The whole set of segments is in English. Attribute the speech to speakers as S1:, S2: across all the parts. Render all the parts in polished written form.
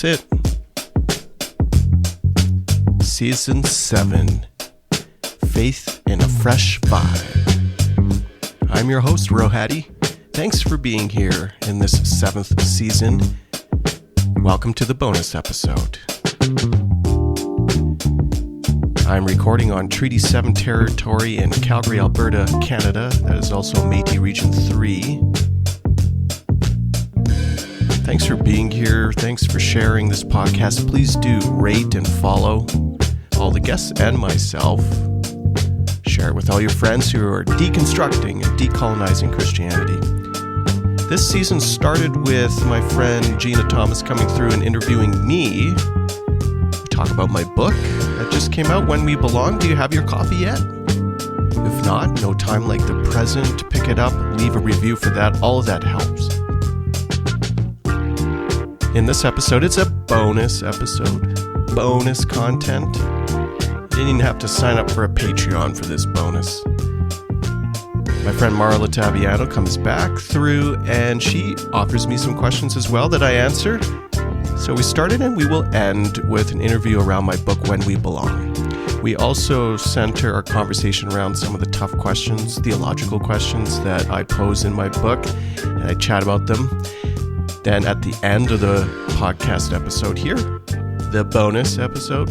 S1: That's it. Season 7. Faith in a Fresh Vibe. I'm your host, Rohadi. Thanks for being here in this 7th season. Welcome to the bonus episode. I'm recording on Treaty 7 territory in Calgary, Alberta, Canada. That is also Métis Region 3. Thanks for being here. Thanks for sharing this podcast. Please do rate and follow all the guests and myself. Share it with all your friends who are deconstructing and decolonizing Christianity. This season started with my friend Gina Thomas coming through and interviewing me. We talk about my book that just came out, When We Belong. Do you have your copy yet? If not, no time like the present. Pick it up, leave a review for that. All of that helps. In this episode, it's a bonus episode. Bonus content. You didn't even have to sign up for a Patreon for this bonus. My friend Marla Taviano comes back through and she offers me some questions as well that I answer. So we started and we will end with an interview around my book, When We Belong. We also center our conversation around some of the tough questions, theological questions that I pose in my book, and I chat about them. Then at the end of the podcast episode here, the bonus episode,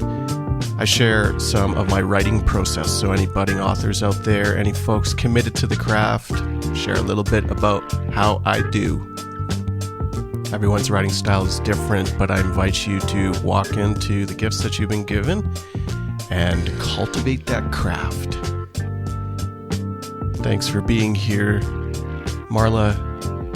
S1: I share some of my writing process. So any budding authors out there, any folks committed to the craft, share a little bit about how I do. Everyone's writing style is different, but I invite you to walk into the gifts that you've been given and cultivate that craft. Thanks for being here. Marla,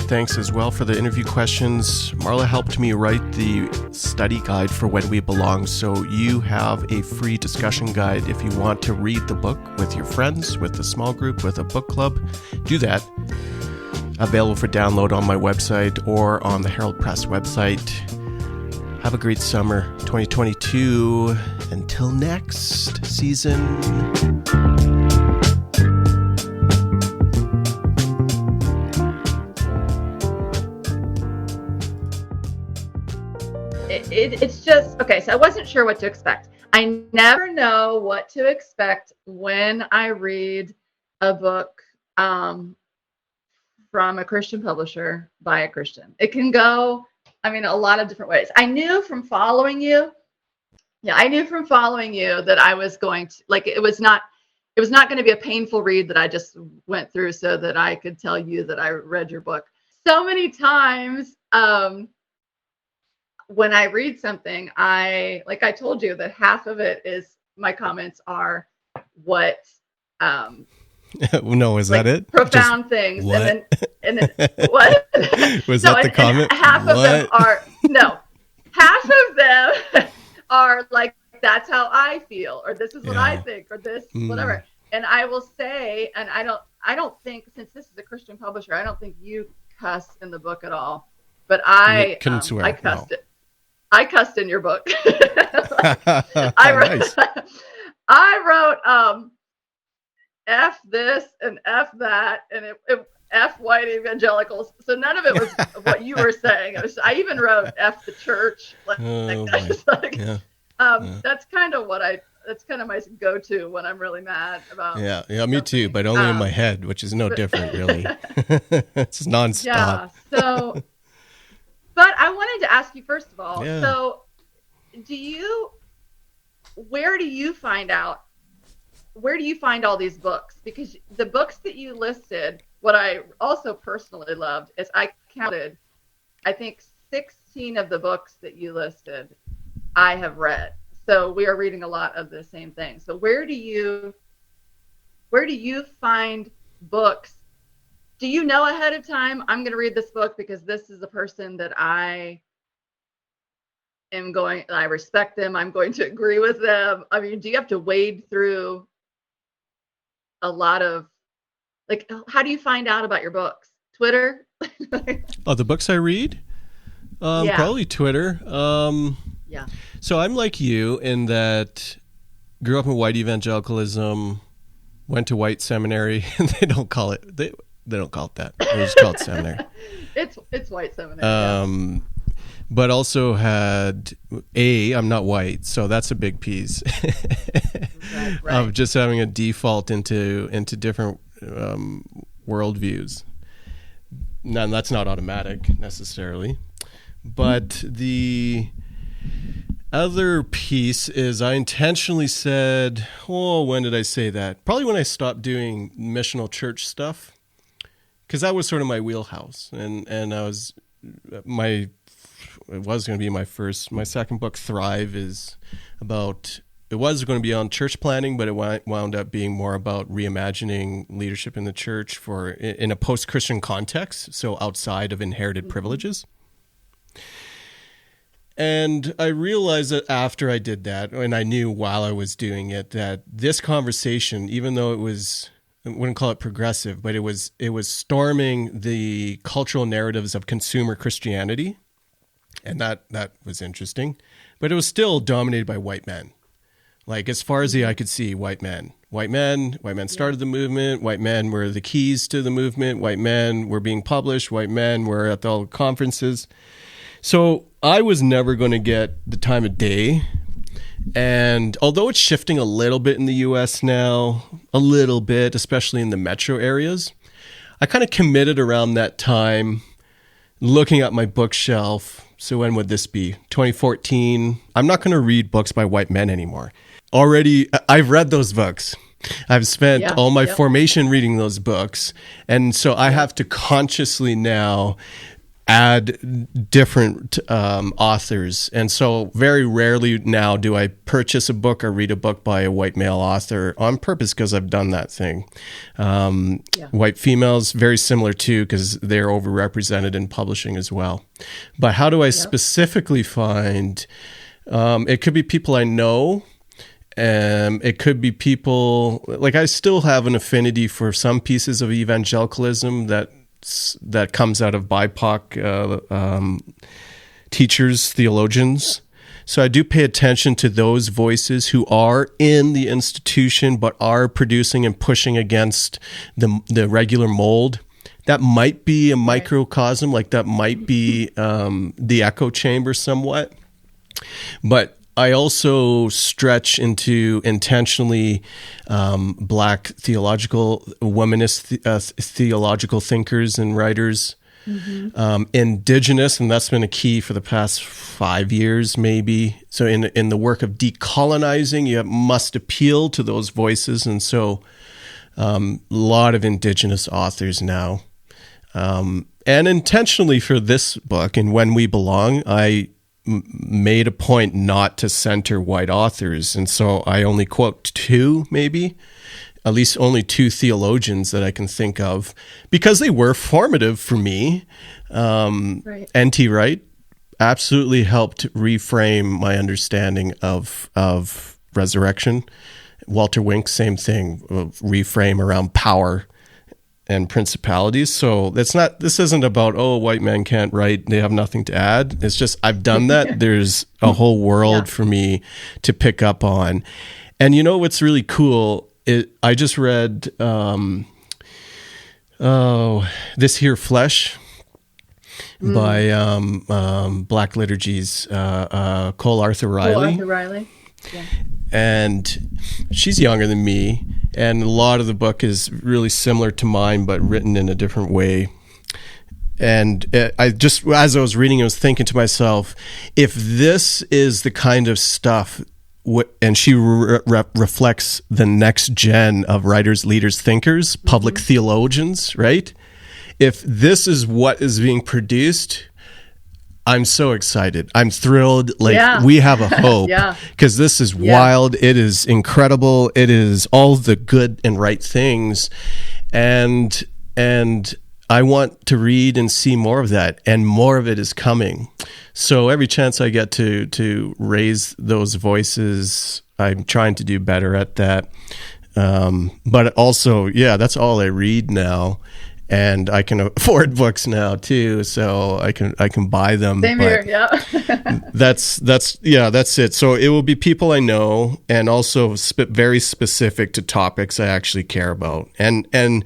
S1: thanks as well for the interview questions. Marla helped me write the study guide for When We Belong, so you have a free discussion guide if you want to read the book with your friends, with a small group, with a book club. Do that. Available for download on my website or on the Herald Press website. Have a great summer 2022. Until next season.
S2: It's just, okay, so I wasn't sure what to expect. I never know what to expect when I read a book from a Christian publisher by a Christian. It can go, a lot of different ways. I knew from following you that I was going to, it was not going to be a painful read that I just went through so that I could tell you that I read your book. So many times, when I read something, I told you that half of it is my comments are what
S1: no, is that it?
S2: Profound just things. What? And then what?
S1: Was that the comment?
S2: Half of them are like, that's how I feel, or this is what I think, or this whatever. And I will say, and I don't think, since this is a Christian publisher, I don't think you cuss in the book at all. But I cussed it. I cussed in your book. I wrote F this and F that, and it F white evangelicals. So none of it was what you were saying. I even wrote F the church. That's kind of that's kind of my go-to when I'm really mad about.
S1: Yeah, me too, but only in my head, which is no different, really. It's nonstop.
S2: Yeah. So. But I wanted to ask you, first of all, so where do you find all these books? Because the books that you listed, what I also personally loved is I counted, I think 16 of the books that you listed I have read. So we are reading a lot of the same thing. So where do you find books? Do you know ahead of time, I'm going to read this book because this is a person that I respect them, I'm going to agree with them? Do you have to wade through a lot of, how do you find out about your books? Twitter?
S1: The books I read? Probably Twitter.
S2: Yeah.
S1: So I'm like you in that grew up in white evangelicalism, went to white seminary, and they don't call it that. They just call it seminary.
S2: It's white seminary.
S1: but also had I'm not white, so that's a big piece
S2: Right.
S1: of just having a default into different worldviews. Now, that's not automatic necessarily, but the other piece is I intentionally said, when did I say that? Probably when I stopped doing missional church stuff, because that was sort of my wheelhouse, and I was it was going to be my second book, Thrive, it was going to be on church planning, but it wound up being more about reimagining leadership in the church in a post-Christian context, so outside of inherited privileges. And I realized that after I did that, and I knew while I was doing it, that this conversation, even though it was, I wouldn't call it progressive, but it was storming the cultural narratives of consumer Christianity, and that was interesting. But it was still dominated by white men. Like, as far as the eye could see, white men started the movement. White men were the keys to the movement. White men were being published. White men were at all the conferences. So I was never going to get the time of day. And although it's shifting a little bit in the U.S. now, a little bit, especially in the metro areas, I kind of committed around that time looking at my bookshelf. So when would this be? 2014. I'm not going to read books by white men anymore. Already, I've read those books. I've spent all my formation reading those books. And so I have to consciously now add different authors. And so very rarely now do I purchase a book or read a book by a white male author on purpose, because I've done that thing. White females, very similar too, because they're overrepresented in publishing as well. But how do I specifically find, it could be people I know. It could be people, like, I still have an affinity for some pieces of evangelicalism that comes out of BIPOC teachers, theologians. So I do pay attention to those voices who are in the institution but are producing and pushing against the regular mold. That might be a microcosm, like that might be the echo chamber somewhat. But I also stretch into intentionally Black theological, womanist theological thinkers and writers, Indigenous, and that's been a key for the past 5 years, maybe. So in the work of decolonizing, you must appeal to those voices, and so a lot of Indigenous authors now. And intentionally for this book, and When We Belong, I made a point not to center white authors. And so I only quote two, maybe, at least only two theologians that I can think of, because they were formative for me. N.T. Wright absolutely helped reframe my understanding of resurrection. Walter Wink, same thing, reframe around power and principalities. So this isn't about, white men can't write, they have nothing to add. It's just, I've done that. There's a whole world for me to pick up on. And you know what's really cool? I just read This Here Flesh by Black Liturgy's Cole Arthur Riley. Yeah. And she's younger than me, and a lot of the book is really similar to mine, but written in a different way. And I just, as I was reading, I was thinking to myself, if this is the kind of stuff, and she reflects the next gen of writers, leaders, thinkers, public theologians, right? If this is what is being produced, I'm so excited. I'm thrilled. We have a hope, because this is wild. It is incredible. It is all the good and right things. And I want to read and see more of that, and more of it is coming. So every chance I get to raise those voices, I'm trying to do better at that. But also, that's all I read now. And I can afford books now too, so I can buy them.
S2: Same here,
S1: that's it. So it will be people I know, and also very specific to topics I actually care about. And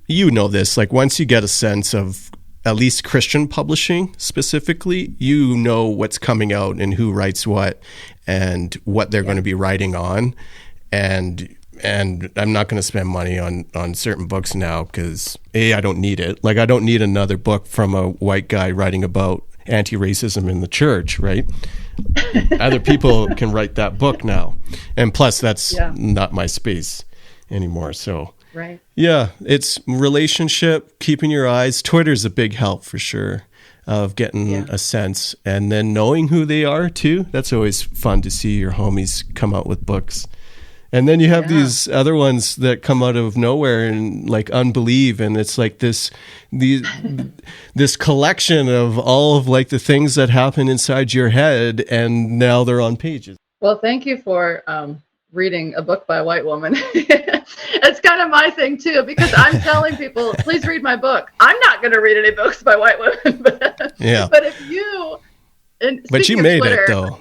S1: you know this, like, once you get a sense of at least Christian publishing specifically, you know what's coming out and who writes what and what they're going to be writing on. And I'm not going to spend money on certain books now because I don't need it. Like, I don't need another book from a white guy writing about anti-racism in the church, right? Other people can write that book now. And plus, that's not my space anymore. So,
S2: right.
S1: Yeah, it's relationship, keeping your eyes. Twitter's a big help for sure of getting a sense. And then knowing who they are too. That's always fun to see your homies come out with books. And then you have these other ones that come out of nowhere and like Unbelieve, and it's like this collection of all of like the things that happen inside your head, and now they're on pages.
S2: Well, thank you for reading a book by a white woman. It's kind of my thing too, because I'm telling people, please read my book. I'm not going to read any books by white women, but if you,
S1: but you made
S2: Twitter,
S1: it though.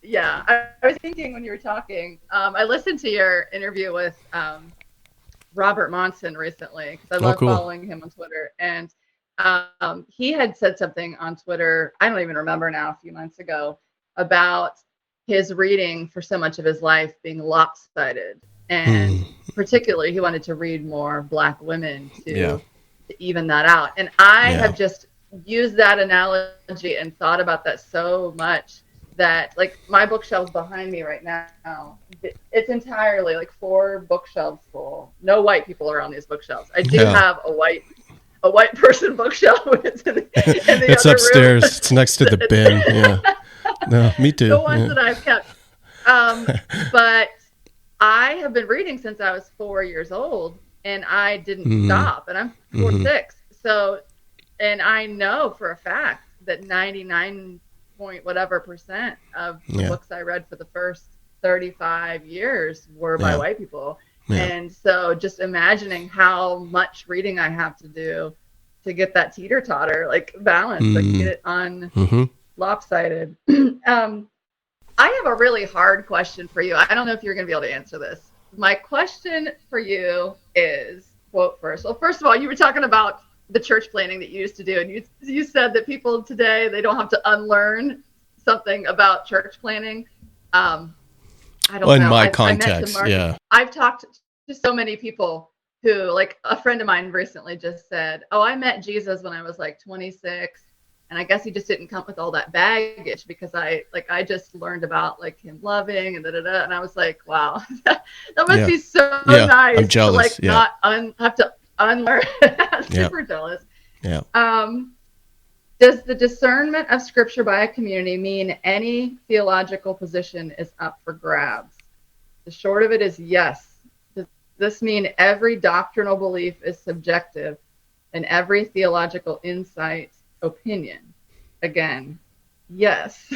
S2: Yeah, I was thinking when you were talking, I listened to your interview with Robert Monson recently because I love following him on Twitter. And he had said something on Twitter, I don't even remember now, a few months ago, about his reading for so much of his life being lopsided. And particularly, he wanted to read more Black women to even that out. And I have just used that analogy and thought about that so much. That like my bookshelves behind me right now, it's entirely like 4 bookshelves full. No white people are on these bookshelves. I do have a white person bookshelf. It's in the
S1: it's
S2: other
S1: upstairs.
S2: room.
S1: It's next to the bin. Yeah. No, me too.
S2: The ones that I've kept. But I have been reading since I was 4 years old, and I didn't stop. And I'm 46. So, and I know for a fact that 99 point whatever percent of the books I read for the first 35 years were by white people. And so just imagining how much reading I have to do to get that teeter-totter like balance, like get it on lopsided. I have a really hard question for you. I don't know if you're going to be able to answer this. My question for you is, quote first. Well, first of all, you were talking about the church planning that you used to do, and you said that people today, they don't have to unlearn something about church planning. I don't know.
S1: In my context,
S2: I've talked to so many people who, like a friend of mine recently just said, oh, I met Jesus when I was like 26, and I guess he just didn't come with all that baggage because I just learned about like him loving and da-da-da, and I was like, wow, that must be so nice.
S1: I'm jealous.
S2: To like not have to unlearn. Super jealous. Does the discernment of scripture by a community mean any theological position is up for grabs? The short of it is yes. Does this mean every doctrinal belief is subjective and every theological insight opinion? Again, yes.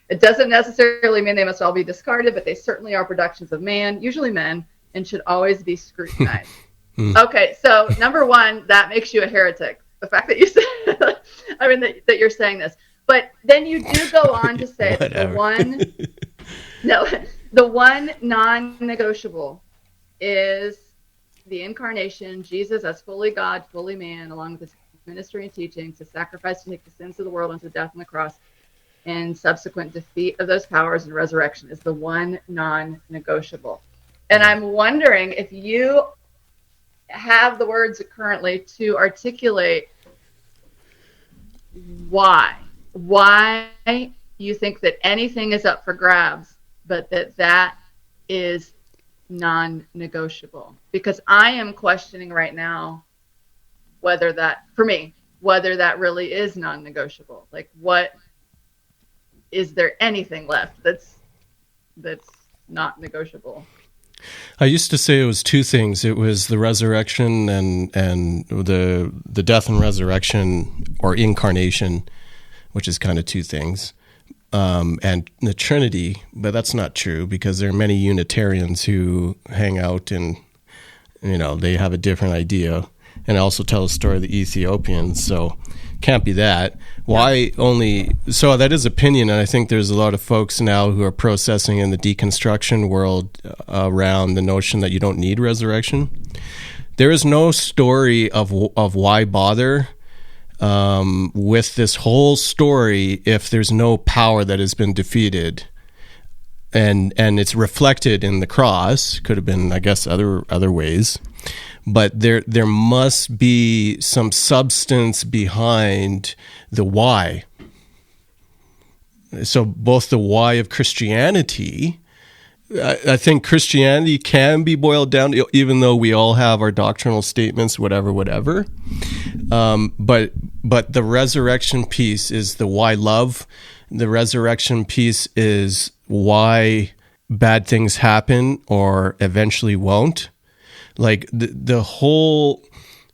S2: It doesn't necessarily mean they must all be discarded, but they certainly are productions of man, usually men, and should always be scrutinized. Okay, so number one, that makes you a heretic. The fact that you said, that you're saying this, but then you do go on to say that the one non-negotiable is the incarnation, Jesus as fully God, fully man, along with his ministry and teaching to sacrifice to take the sins of the world unto death on the cross, and subsequent defeat of those powers and resurrection is the one non-negotiable. And I'm wondering if you have the words currently to articulate why you think that anything is up for grabs, but that is non-negotiable. Because I am questioning right now whether that really is non-negotiable. Like, what is there anything left that's not negotiable?
S1: I used to say it was 2 things. It was the resurrection and the death and resurrection, or incarnation, which is kind of 2 things, and the Trinity. But that's not true, because there are many Unitarians who hang out and they have a different idea, and also tell the story of the Ethiopians. So can't be that. Why only? So that is opinion, and I think there's a lot of folks now who are processing in the deconstruction world around the notion that you don't need resurrection. There is no story of why bother with this whole story if there's no power that has been defeated? And it's reflected in the cross. Could have been, I guess, other ways. But there must be some substance behind the why. So both the why of Christianity, I think Christianity can be boiled down to, even though we all have our doctrinal statements, whatever. But the resurrection piece is the why love. The resurrection piece is why bad things happen or eventually won't. Like the whole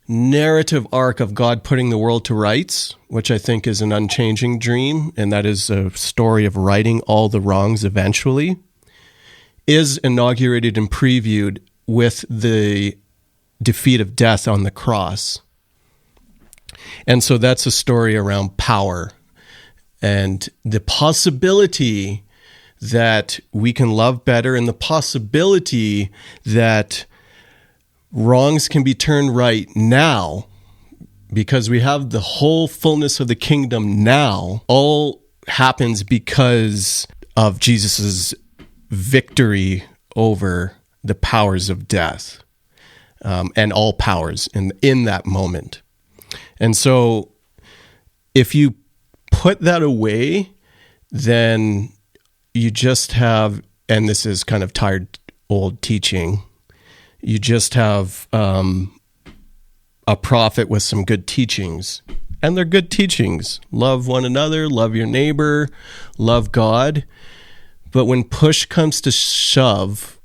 S1: narrative arc of God putting the world to rights, which I think is an unchanging dream, and that is a story of righting all the wrongs eventually, is inaugurated and previewed with the defeat of death on the cross. And so that's a story around power and the possibility that we can love better, and the possibility that wrongs can be turned right now, because we have the whole fullness of the kingdom now. All happens because of Jesus's victory over the powers of death, and all powers in that moment. And so if you put that away, then you just have, and this is kind of tired old teaching, you just have a prophet with some good teachings. And they're good teachings. Love one another, love your neighbor, love God. But when push comes to shove,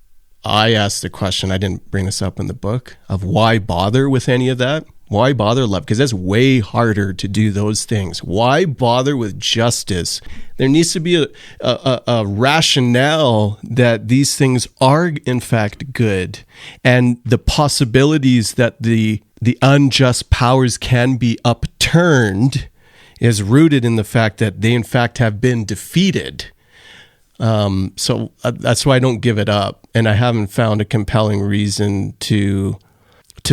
S1: I asked the question, I didn't bring this up in the book, of why bother with any of that? Why bother love? Because that's way harder to do those things. Why bother with justice? There needs to be a rationale that these things are in fact good, and the possibilities that the unjust powers can be upturned is rooted in the fact that they in fact have been defeated. So that's why I don't give it up, and I haven't found a compelling reason to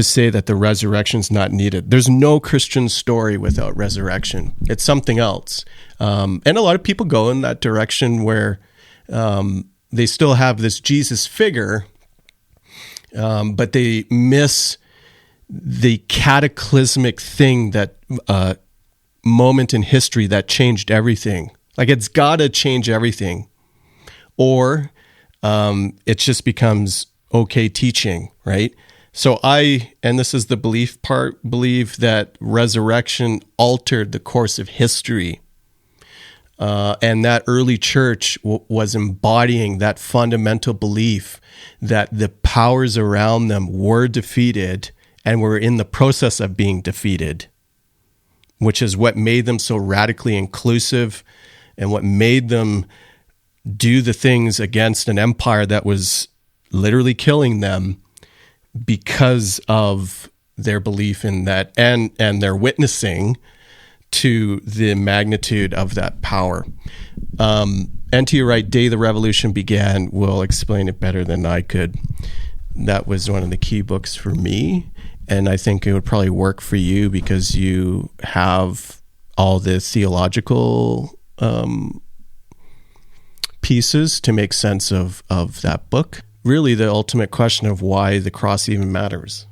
S1: say that the resurrection's not needed. There's no Christian story without resurrection. It's something else. And a lot of people go in that direction where they still have this Jesus figure, but they miss the cataclysmic thing, that moment in history that changed everything. Like, it's got to change everything. Or it just becomes okay teaching, right? So and this is the belief part, believe that resurrection altered the course of history. And that early church was embodying that fundamental belief that the powers around them were defeated and were in the process of being defeated, which is what made them so radically inclusive and what made them do the things against an empire that was literally killing them, because of their belief in that and their witnessing to the magnitude of that power. N.T. Wright, Day the Revolution Began, will explain it better than I could. That was one of the key books for me, and I think it would probably work for you because you have all the theological pieces to make sense of that book. Really the ultimate question of why the cross even matters,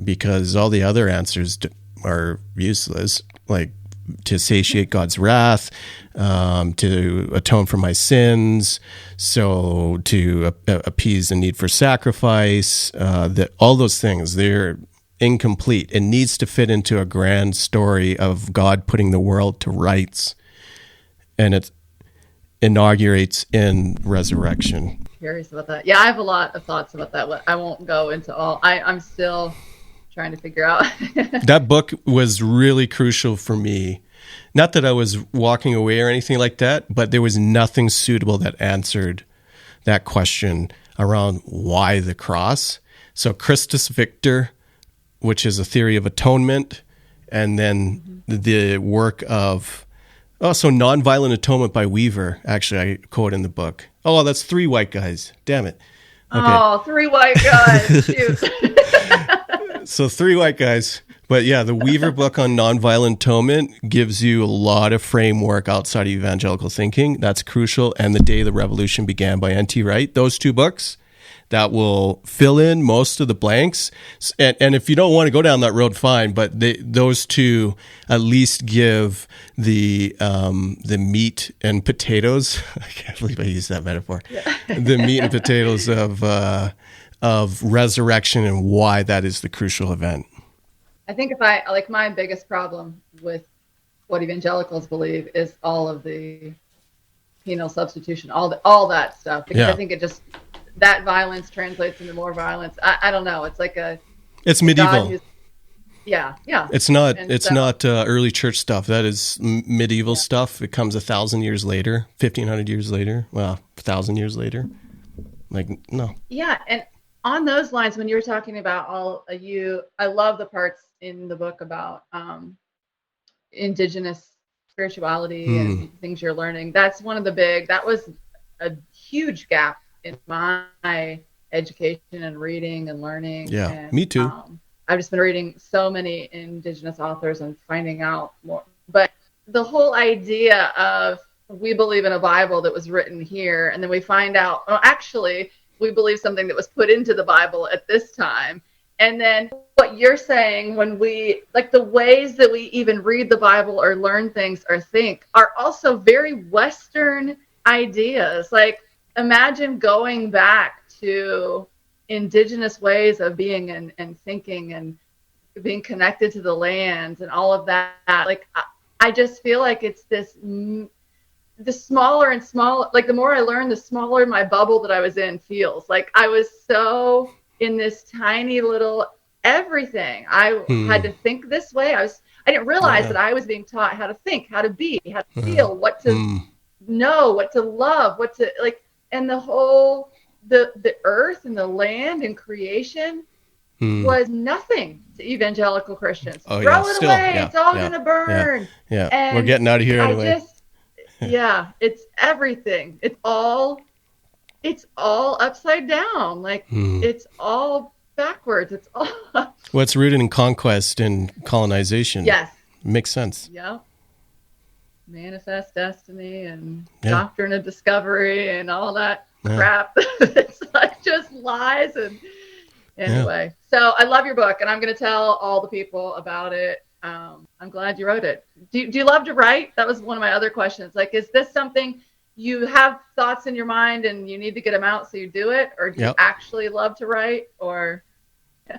S1: because all the other answers are useless, like to satiate God's wrath, to atone for my sins, so to appease the need for sacrifice, that all those things, they're incomplete. It needs to fit into a grand story of God putting the world to rights, and it inaugurates in resurrection.
S2: Curious about that. Yeah, I have a lot of thoughts about that. I won't go into all. I'm still trying to figure out.
S1: That book was really crucial for me. Not that I was walking away or anything like that, but there was nothing suitable that answered that question around why the cross. So Christus Victor, which is a theory of atonement, and then the work of Nonviolent Atonement by Weaver. Actually, I quote in the book. Oh, that's 3 white guys. Damn it. Okay.
S2: Oh, 3 white guys. Shoot.
S1: So 3 white guys. But yeah, the Weaver book on nonviolent atonement gives you a lot of framework outside of evangelical thinking. That's crucial. And The Day the Revolution Began by N.T. Wright. Those two books that will fill in most of the blanks. And if you don't want to go down that road, fine. But those two at least give the meat and potatoes. I can't believe I used that metaphor. Yeah. The meat and potatoes of resurrection and why that is the crucial event.
S2: I think my biggest problem with what evangelicals believe is all of the penal substitution, all that stuff. Because I think that violence translates into more violence. I don't know. It's like
S1: it's medieval.
S2: Yeah.
S1: It's not early church stuff. That is medieval stuff. It comes 1,000 years later, 1,500 years later. Well, 1,000 years later. Like, no.
S2: Yeah, and on those lines, when you were talking about I love the parts in the book about Indigenous spirituality and things you're learning. That was a huge gap in my education and reading and learning.
S1: Yeah,
S2: and,
S1: me too.
S2: I've just been reading so many Indigenous authors and finding out more. But the whole idea of we believe in a Bible that was written here, and then we find out, actually, we believe something that was put into the Bible at this time. And then what you're saying, when we, like the ways that we even read the Bible or learn things or think are also very Western ideas. Like, imagine going back to Indigenous ways of being and thinking and being connected to the land and all of that. Like, I just feel like it's the smaller and smaller, like the more I learn, the smaller my bubble that I was in feels. Like I was so in this tiny little everything. I had to think this way. I didn't realize that I was being taught how to think, how to be, how to feel, what to know, what to love, what to like, and the whole, the earth and the land and creation was nothing to evangelical Christians. Throw it away. It's all going to burn.
S1: Yeah. And we're getting out of here anyway.
S2: It's everything. It's all upside down. Like it's all backwards. It's all.
S1: Well, it's rooted in conquest and colonization.
S2: Yes.
S1: Makes sense.
S2: Yeah. Manifest destiny and doctrine of discovery and all that crap. It's like just lies and anyway. So I love your book and I'm going to tell all the people about it. I'm glad you wrote it. Do you love to write? That was one of my other questions. Like, is this something you have thoughts in your mind and you need to get them out so you do it? Or do you actually love to write? Or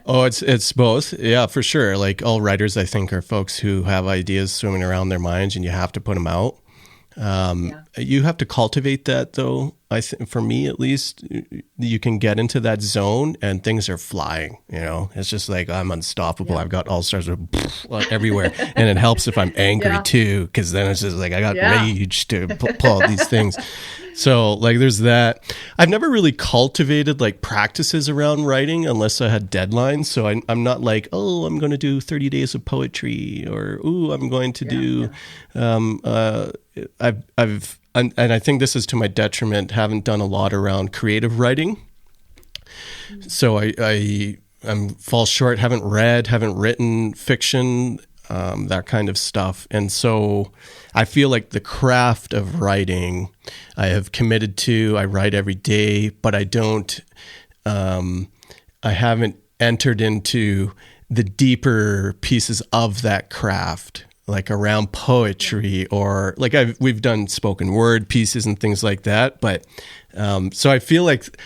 S1: Oh, it's both. Yeah, for sure. Like all writers, I think, are folks who have ideas swimming around their minds and you have to put them out. You have to cultivate that, though. I think, for me at least, you can get into that zone and things are flying. You know, it's just like I'm unstoppable. I've got all stars everywhere, and it helps if I'm angry too, because then it's just like I got rage to pull out these things. So like there's that. I've never really cultivated like practices around writing unless I had deadlines. So I'm not like, oh, I'm going to do 30 days of poetry or, ooh, I'm going to do, and I think this is to my detriment, haven't done a lot around creative writing. So I fall short, haven't written fiction, that kind of stuff. And so I feel like the craft of writing I have committed to. I write every day, but I don't, I haven't entered into the deeper pieces of that craft, like around poetry or like we've done spoken word pieces and things like that. But so I feel like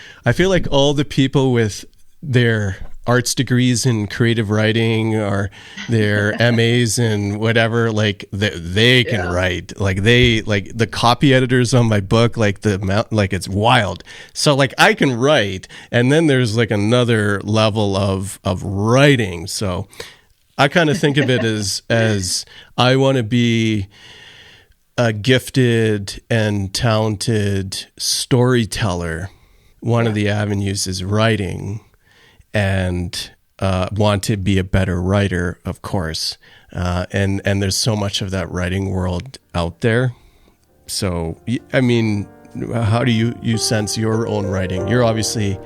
S1: all the people with their arts degrees in creative writing or their MAs in whatever, like they can write, like they, like the copy editors on my book, like it's wild. So like I can write, and then there's like another level of writing. So I kind of think of it as I want to be a gifted and talented storyteller. One of the avenues is writing, and want to be a better writer, of course. And there's so much of that writing world out there. So, I mean, how do you sense your own writing? You're obviously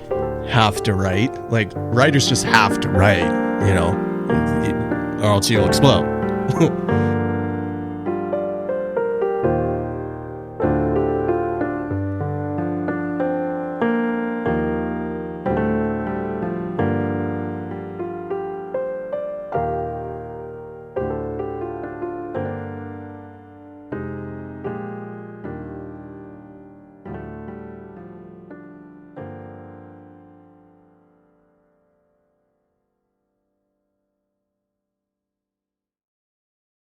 S1: have to write. Like, writers just have to write, you know. or else you'll explode.